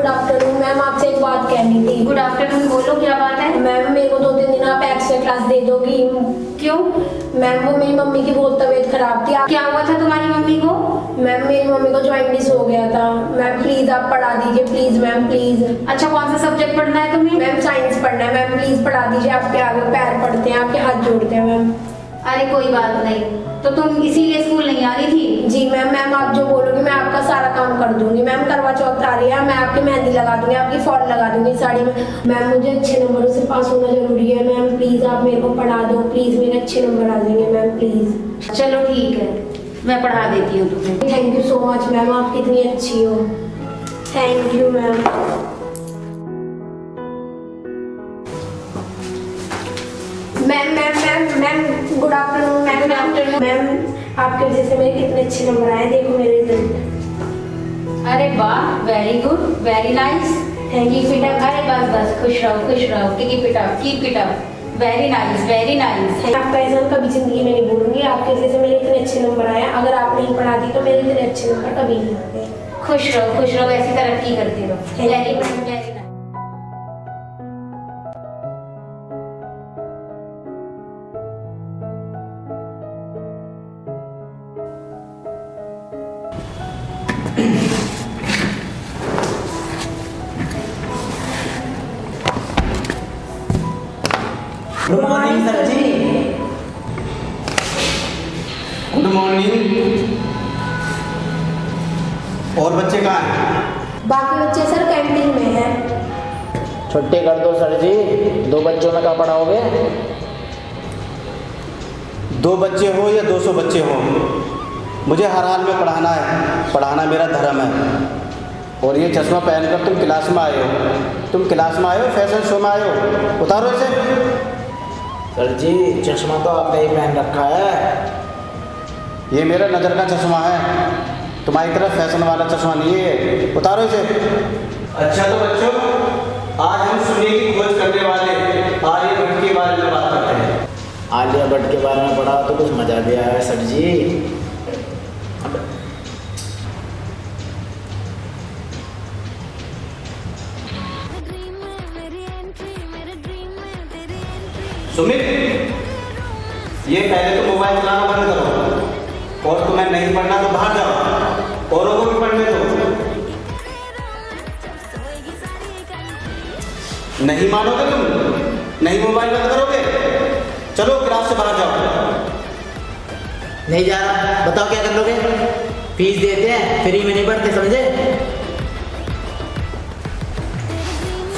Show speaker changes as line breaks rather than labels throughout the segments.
Good afternoon ma'am, आपसे एक बात कहनी थी।
गुड आफ्टरनून, बोलो क्या बात है।
मैम मेरे को 2-3 दिन आप एक्स्ट्रा क्लास दे दोगी?
क्यों?
मैम वो मेरी मम्मी की बहुत तबीयत खराब थी।
क्या हुआ था तुम्हारी मम्मी को?
मैम मेरी मम्मी को जॉइंटिस हो गया था। मैम प्लीज आप पढ़ा दीजिए, प्लीज मैम प्लीज।
अच्छा, कौन सा सब्जेक्ट पढ़ना है तुम्हें?
मैम साइंस पढ़ना है मैम, प्लीज पढ़ा दीजिए। आपके आगे पैर पड़ते हैं, आपके हाथ जोड़ते हैं मैम।
अरे कोई बात नहीं, तो तुम इसीलिए स्कूल नहीं आ रही थी?
जी मैम, मैम आप जो बोलोगे मैं आपका सारा काम कर दूंगी। मैम करवा चौथ आ रही है, मैं आपकी मेहंदी लगा दूंगी, आपकी फॉल लगा दूंगी साड़ी में। मैम मुझे अच्छे नंबरों से पास होना जरूरी है मैम, प्लीज आप मेरे को पढ़ा दो, प्लीज मेरे अच्छे नंबर आ जाएंगे मैम प्लीज।
चलो ठीक है, मैं पढ़ा देती हूँ तुम्हें।
Thank you so much ma'am, आप कितनी अच्छी हो। Thank you ma'am. Ma'am good afternoon ma'am.
Good afternoon
ma'am आपकी वजह से मेरे कितने अच्छे नंबर आए, देखो मेरे रिजल्ट।
अरे वाह, very good, very nice. Keep it up. अरे बस बस, खुश रहो, keep it up. Very nice, very nice.
आपका एहसान कभी जिंदगी में नहीं भूलूंगी, आपकी वजह से मेरे इतने अच्छे नंबर आए। अगर आप नहीं पढ़ाती तो मेरे इतने अच्छे नंबर कभी नहीं आते।
खुश रहो, ऐसी तरक्की करते रहो। Very good, very nice.
Good morning sir ji.
Good morning. और बच्चे कहाँ हैं?
बाकी बच्चे सर कैंटीन में हैं।
छुट्टी कर दो सर जी, 2 बच्चों में क्या पढ़ाओगे?
2 बच्चे हो या 200 बच्चे हो, मुझे हर हाल में पढ़ाना है। पढ़ाना मेरा धर्म है। और ये चश्मा पहनकर तुम क्लास में आए हो, फैशन शो में आए हो, उतारो इसे।
सर जी चश्मा तो आपने ही पहन रखा है।
ये मेरा नज़र का चश्मा है, तुम्हारी तरफ फैशन वाला चश्मा नहीं है, उतारो इसे। अच्छा तो बच्चों, आज हम सुनने की खोज करने वाले आर्य भट्ट के बारे में बात करते हैं।
आलिया भट्ट के बारे में पढ़ा तो कुछ मजा भी आया सर जी।
सुमित, ये पहले तो मोबाइल चलाना बंद करो, और तुम्हें नहीं पढ़ना तो बाहर जाओ, औरों को भी पढ़ने दो। नहीं मानोगे तुम? नहीं मोबाइल बंद करोगे? चलो क्लास से बाहर जाओ।
नहीं जा रहा, बताओ क्या कर लोगे? फीस देते हैं, फ्री में नहीं पढ़ते, समझे?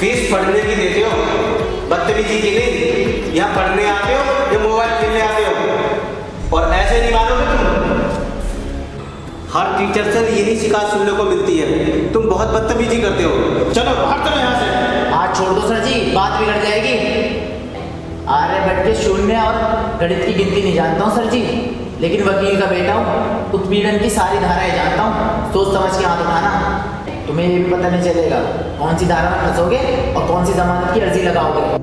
फीस पढ़ने की देते हो, बदतमीजी की नहीं। यहाँ पढ़ने आते हो या मोबाइल खेलने आते हो? और ऐसे नहीं मानोगे तुम। हर टीचर से यही शिकायत सुनने को मिलती है, तुम बहुत बदतमीजी करते हो। चलो बाहर चलो यहाँ से।
आज छोड़ दो सर जी, बात बिगड़ जाएगी। आर्यभट्ट के शून्य और गणित की गिनती नहीं जानता हूँ सर जी, लेकिन वकील का बेटा हूँ, उत्पीड़न की सारी धाराएं जानता हूँ। सोच समझ के हाथ उठाना। तुम्हें ये भी पता नहीं चलेगा कौन सी धारा में फंसोगे और कौन सी जमानत की अर्जी लगाओगे।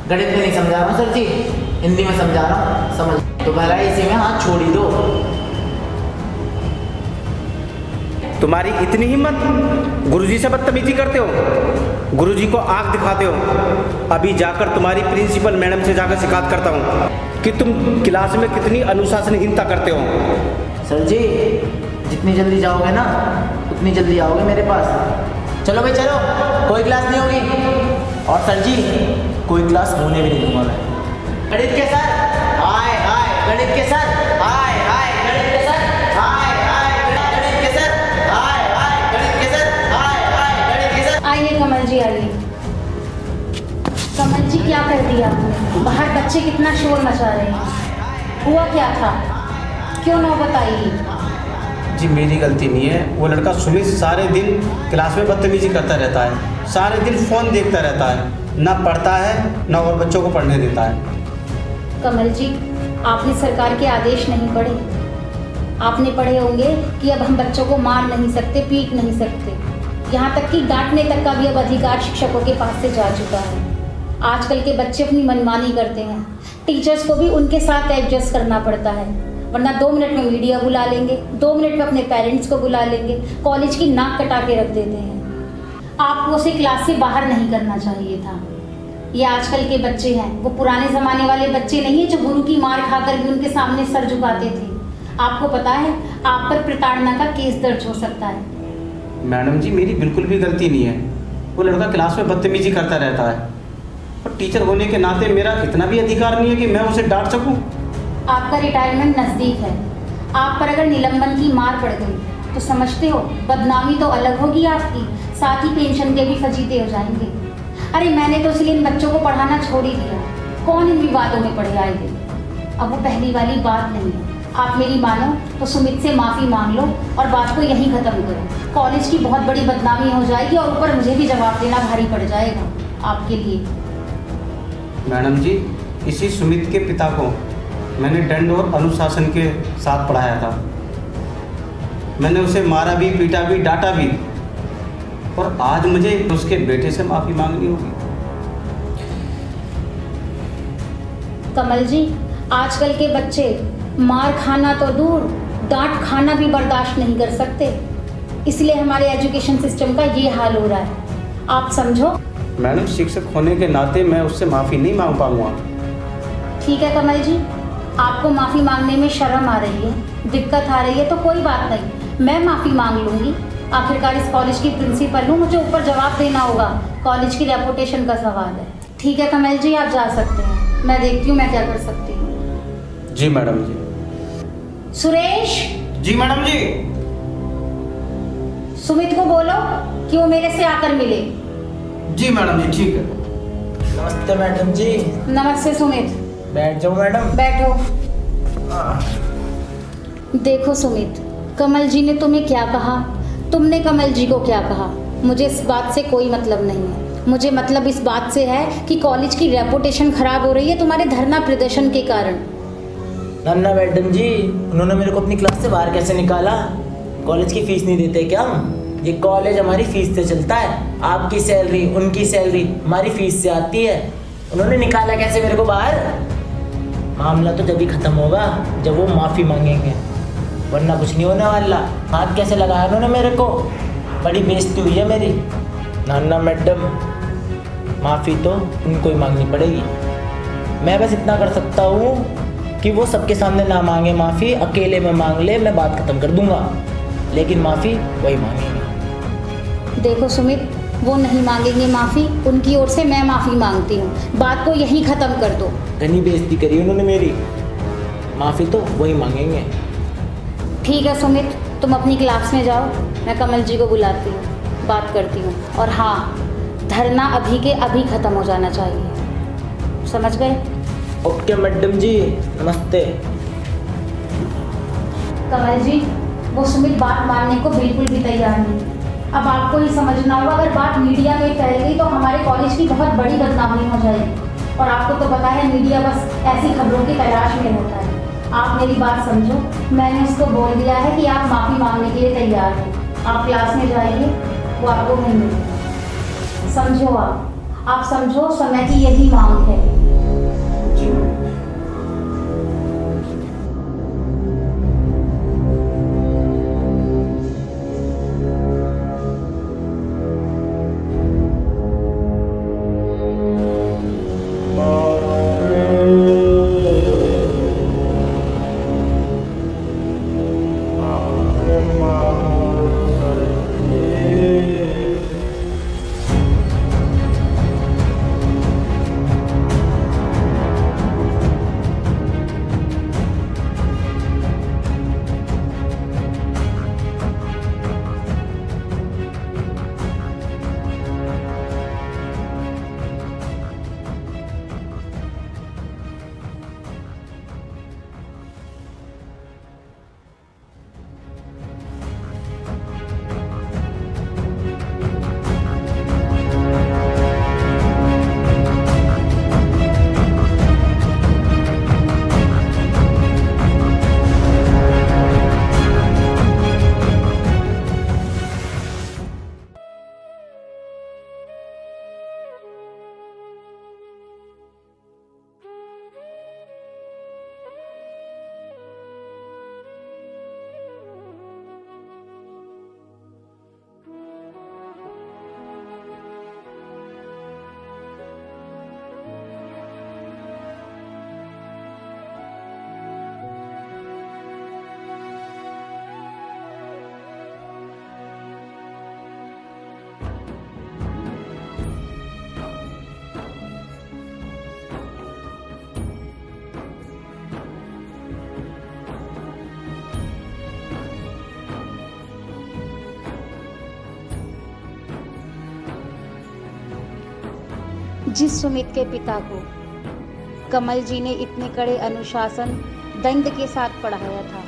गणित में नहीं समझा रहा हूँ सर जी, हिंदी में समझा रहा हूँ, समझ तो भला इसी में हाथ छोड़ ही दो।
तुम्हारी इतनी हिम्मत, गुरुजी से बदतमीजी करते हो, गुरुजी को आंख दिखाते हो। अभी जाकर तुम्हारी प्रिंसिपल मैडम से जाकर शिकायत करता हूँ कि तुम क्लास में कितनी अनुशासनहीनता करते हो।
सर जी जितनी जल्दी जाओगे ना उतनी जल्दी आओगे मेरे पास। चलो भाई चलो, कोई क्लास नहीं होगी। और सर जी कोई क्लास होने भी नहीं दूंगा मैं। गणित के सर हाय हाय, गणित के सर हाय हाय, गणित के सर हाय हाय, गणित के सर हाय हाय, गणित के सर हाय हाय, गणित के सर।
आइए कमल जी, आइए। कमल जी क्या कर दिया आपने? बाहर बच्चे कितना शोर मचा रहे हैं, हुआ क्या था? क्यों ना बताइए।
जी मेरी गलती नहीं है, वो लड़का सुमित सारे दिन क्लास में बदतमीजी करता रहता है, सारे दिन फ़ोन देखता रहता है, ना पढ़ता है ना और बच्चों को पढ़ने देता है।
कमल जी आपने सरकार के आदेश नहीं पढ़े। आपने पढ़े होंगे कि अब हम बच्चों को मार नहीं सकते, पीट नहीं सकते, यहाँ तक कि डांटने तक का भी अब अधिकार शिक्षकों के पास से जा चुका है। आजकल के बच्चे अपनी मनमानी करते हैं, टीचर्स को भी उनके साथ एडजस्ट करना पड़ता है, वरना 2 मिनट में मीडिया बुला लेंगे, 2 मिनट में अपने पेरेंट्स को बुला लेंगे, कॉलेज की नाक कटा के रख देते हैं। आपको उसे क्लास से बाहर नहीं करना चाहिए था। ये आजकल के बच्चे हैं, वो पुराने ज़माने वाले बच्चे नहीं हैं जो गुरु की मार खाकर भी उनके सामने सर झुकाते थे। आपको पता है आप पर प्रताड़ना का केस दर्ज हो सकता है।
मैडम जी मेरी बिल्कुल भी गलती नहीं है। वो लड़का क्लास में बदतमीजी करता रहता है और टीचर होने के नाते मेरा इतना भी अधिकार नहीं है कि मैं उसे डांट सकूं।
आपका रिटायरमेंट नज़दीक है। आप पर अगर निलंबन की मार पड़ गई तो समझते हो बदनामी तो अलग होगी आपकी, साथ ही पेंशन के भी फजीते हो जाएंगे। अरे मैंने तो इसलिए इन बच्चों को पढ़ाना छोड़ ही दिया। कौन इन विवादों में पढ़े आएंगे। अब वो पहली वाली बात नहीं है। आप मेरी मानो तो सुमित से माफ़ी मांग लो और बात को यहीं ख़त्म करो। कॉलेज की बहुत बड़ी बदनामी हो जाएगी और ऊपर मुझे भी जवाब देना भारी पड़ जाएगा आपके लिए।
मैडम जी इसी सुमित के पिता को मैंने दंड और अनुशासन के साथ पढ़ाया था। मैंने उसे मारा भी, पीटा भी, डांटा भी, और आज मुझे उसके बेटे से माफ़ी मांगनी होगी।
कमल जी आजकल के बच्चे मार खाना तो दूर, डांट खाना भी बर्दाश्त नहीं कर सकते, इसलिए हमारे एजुकेशन सिस्टम का ये हाल हो रहा है। आप समझो।
मैडम शिक्षक होने के नाते मैं उससे माफ़ी नहीं मांग पाऊंगा।
ठीक है कमल जी, आपको माफ़ी मांगने में शर्म आ रही है, दिक्कत आ रही है तो कोई बात नहीं, मैं माफ़ी मांग लूँगी। आखिरकार इस कॉलेज की प्रिंसिपल हूँ, मुझे ऊपर जवाब देना होगा। कॉलेज की रेपुटेशन का सवाल है। ठीक है कमल जी आप जा सकते हैं, मैं देखती हूँ मैं क्या कर सकती हूँ।
जी मैडम जी।
सुरेश।
जी मैडम जी।
सुमित को बोलो कि वो मेरे से आकर मिले।
जी मैडम जी ठीक है।
नमस्ते मैडम जी।
नमस्ते सुमित।
बैठ जाओ मैडम।
बैठो। देखो सुमित, कमल जी ने तुम्हें क्या कहा, तुमने कमल जी को क्या कहा, मुझे इस बात से कोई मतलब नहीं है। मुझे मतलब इस बात से है कि कॉलेज की रेपुटेशन खराब हो रही है तुम्हारे धरना प्रदर्शन के कारण।
नन्ना मैडम जी उन्होंने मेरे को अपनी क्लास से बाहर कैसे निकाला? कॉलेज की फीस नहीं देते क्या हम? ये कॉलेज हमारी फीस से चलता है। आपकी सैलरी, उनकी सैलरी हमारी फीस से आती है। उन्होंने निकाला कैसे मेरे को बाहर? मामला तो जब ही ख़त्म होगा जब वो माफ़ी मांगेंगे, वरना कुछ नहीं होने वाला। हाथ कैसे लगाया उन्होंने मेरे को? बड़ी बेइज्जती हुई है मेरी। नन्ना मैडम माफ़ी तो उनको ही मांगनी पड़ेगी। मैं बस इतना कर सकता हूँ कि वो सबके सामने ना मांगे माफ़ी, अकेले में मांग ले, मैं बात ख़त्म कर दूँगा, लेकिन माफ़ी वही मांगेंगे।
देखो सुमित, वो नहीं मांगेंगे माफ़ी, उनकी ओर से मैं माफ़ी मांगती हूँ। बात को यहीं ख़त्म कर दो।
घनी बेइज्जती करी उन्होंने मेरी, माफ़ी तो वही मांगेंगे।
ठीक है सुमित, तुम अपनी क्लास में जाओ, मैं कमल जी को बुलाती हूँ, बात करती हूँ। और हाँ, धरना अभी के अभी ख़त्म हो जाना चाहिए, समझ गए?
ओके मैडम जी, नमस्ते।
कमल जी, वो सुमित बात मानने को बिल्कुल भी तैयार नहीं। अब आपको ही समझना होगा, अगर बात मीडिया में फैल गई तो हमारे कॉलेज की बहुत बड़ी बदनामी हो जाएगी। और आपको तो पता है मीडिया बस ऐसी खबरों की तलाश में होता है। आप मेरी बात समझो, मैंने उसको बोल दिया है कि आप माफ़ी मांगने के लिए तैयार हैं। आप क्लास में जाइए, वो आपको नहीं मिलेगी। समझो आप समझो, समय की यही मांग है। जिस सुमित के पिता को कमल जी ने इतने कड़े अनुशासन दंड के साथ पढ़ाया था,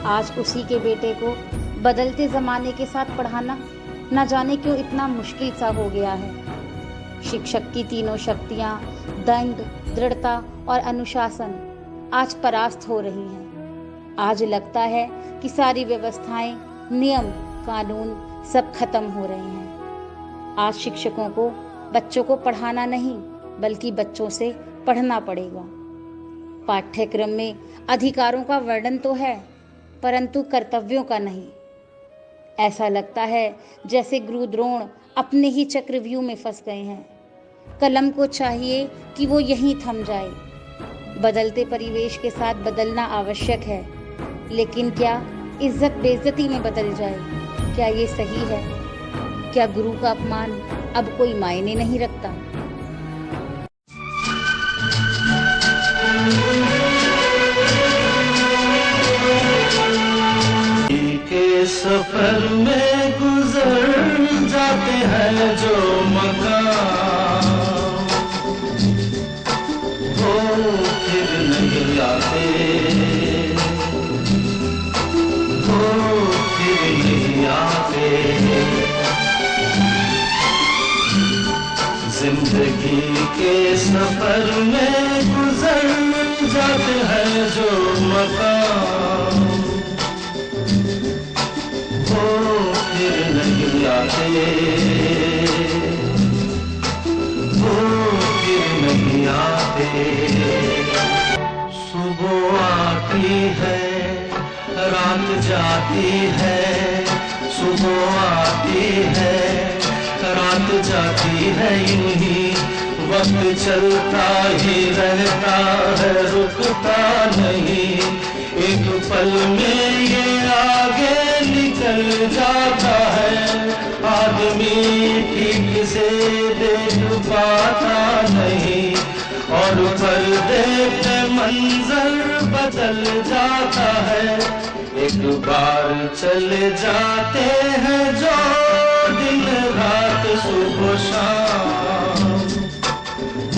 आज उसी के बेटे को बदलते ज़माने के साथ पढ़ाना न जाने क्यों इतना मुश्किल सा हो गया है। शिक्षक की तीनों शक्तियाँ, दंड, दृढ़ता और अनुशासन आज परास्त हो रही हैं। आज लगता है कि सारी व्यवस्थाएं, नियम, कानून सब खत्म हो रहे हैं। आज शिक्षकों को बच्चों को पढ़ाना नहीं बल्कि बच्चों से पढ़ना पड़ेगा। पाठ्यक्रम में अधिकारों का वर्णन तो है परंतु कर्तव्यों का नहीं। ऐसा लगता है जैसे गुरु द्रोण अपने ही चक्रव्यूह में फंस गए हैं। कलम को चाहिए कि वो यहीं थम जाए। बदलते परिवेश के साथ बदलना आवश्यक है, लेकिन क्या इज्जत बेइज्जती में बदल जाए? क्या ये सही है? क्या गुरु का अपमान अब कोई मायने नहीं रखता?
के सफर में गुजर जाते हैं जो मकाम, वो फिर नहीं आते, वो फिर नहीं आते। जिंदगी के सफर में गुजर जाते हैं जो मकाम, वो फिर नहीं आते, वो फिर नहीं आते। सुबह आती है, रात जाती है, सुबह आती है, रात जाती है, यूं ही वक्त चलता ही रहता है, रुकता नहीं। एक पल में ये आगे निकल जाता है, आदमी ठीक से देख पाता नहीं, और पर्दे पे मंजर बदल जाता है। एक बार चले जाते हैं जो दिन रात सुबह शाम,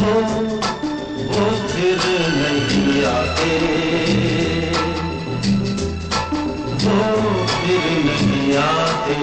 वो फिर नहीं आते, वो फिर नहीं आते।